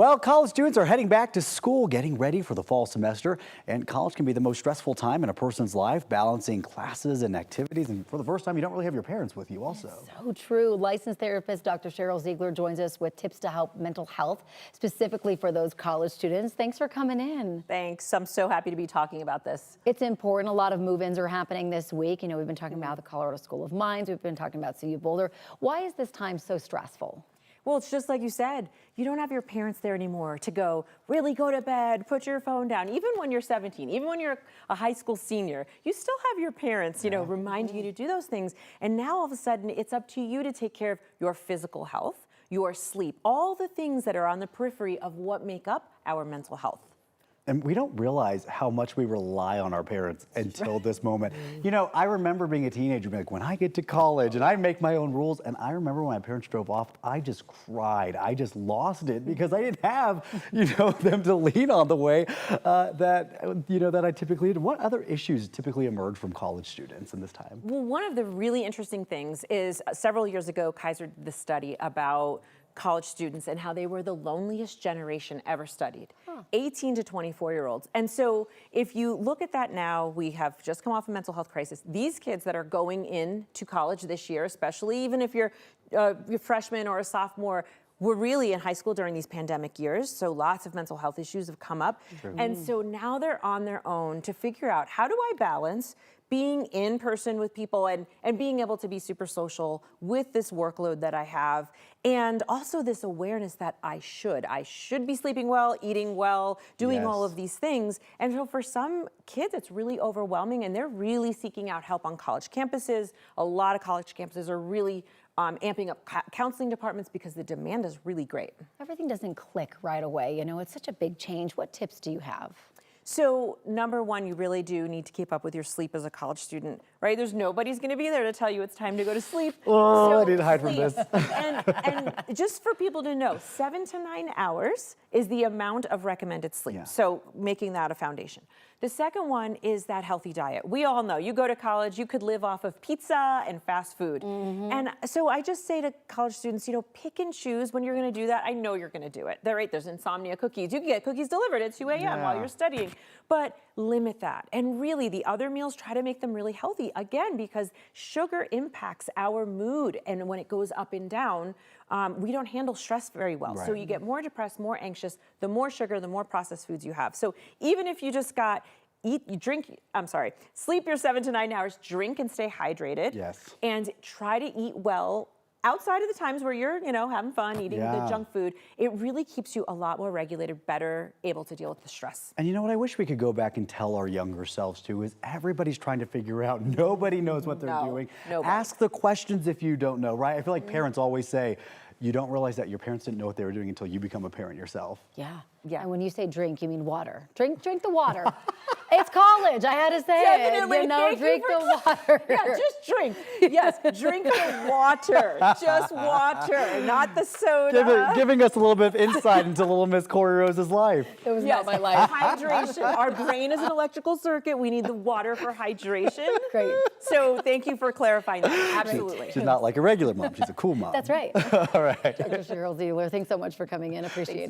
Well, college students are heading back to school, getting ready for the fall semester, and college can be the most stressful time in a person's life, balancing classes and activities, and for the first time, you don't really have your parents with you also. So true. Licensed therapist Dr. Cheryl Ziegler joins us with tips to help mental health, specifically for those college students. Thanks for coming in. Thanks. I'm so happy to be talking about this. It's important. A lot of move-ins are happening this week. You know, we've been talking about the Colorado School of Mines. We've been talking about CU Boulder. Why is this time so stressful? Well, it's just like you said, you don't have your parents there anymore to go, really go to bed, put your phone down. Even when you're 17, even when you're a high school senior, you still have your parents, you know, reminding you to do those things. And now all of a sudden, it's up to you to take care of your physical health, your sleep, all the things that are on the periphery of what make up our mental health. And we don't realize how much we rely on our parents until this moment. You know, I remember being a teenager, being like, when I get to college and I make my own rules, and I remember when my parents drove off, I just cried. I just lost it because I didn't have, you know, them to lean on the way that I typically did. What other issues typically emerge from college students in this time? Well, one of the really interesting things is several years ago, Kaiser did this study about college students and how they were the loneliest generation ever studied, 18 to 24-year-olds. And so if you look at that now, we have just come off a mental health crisis. These kids that are going into college this year, especially even if you're a freshman or a sophomore, we're really in high school during these pandemic years, so lots of mental health issues have come up. And so now they're on their own to figure out, how do I balance being in person with people and being able to be super social with this workload that I have, and also this awareness that I should be sleeping well, eating well, doing all of these things. And so for some kids, it's really overwhelming, and they're really seeking out help on college campuses. A lot of college campuses are really amping up counseling departments because the demand is really great. Everything doesn't click right away. You know, it's such a big change. What tips do you have? So number one, you really do need to keep up with your sleep as a college student, right? Nobody's going to be there to tell you it's time to go to sleep. Oh, so I need to hide from this. and just for people to know, 7 to 9 hours is the amount of recommended sleep. So making that a foundation. The second one is that healthy diet. We all know, you go to college, you could live off of pizza and fast food. And so I just say to college students, you know, pick and choose when you're going to do that. I know you're going to do it. There's insomnia cookies. You can get cookies delivered at 2 a.m. while you're studying, but limit that. And really, the other meals, try to make them really healthy. Again, because sugar impacts our mood, and when it goes up and down, we don't handle stress very well. So you get more depressed, more anxious, the more sugar, the more processed foods you have. So even if you just got sleep your 7 to 9 hours, drink and stay hydrated, and try to eat well outside of the times where you're, you know, having fun, eating the junk food. It really keeps you a lot more regulated, better able to deal with the stress. And you know what I wish we could go back and tell our younger selves too, is everybody's trying to figure out, nobody knows what they're doing. Ask the questions if you don't know, right? I feel like parents always say, you don't realize that your parents didn't know what they were doing until you become a parent yourself. Yeah. And when you say drink, you mean water. Drink the water. It's college. I had to say Definitely. it. You know, drink the water. Yeah, just drink. Yes, drink the water. Just water, not the soda. Giving us a little bit of insight into little Miss Corey Rose's life. It was not my life. Hydration. Our brain is an electrical circuit. We need the water for hydration. Great. So thank you for clarifying that. Absolutely. She's not like a regular mom. She's a cool mom. That's right. All right. Dr. Cheryl Ziegler, thanks so much for coming in. Appreciate it.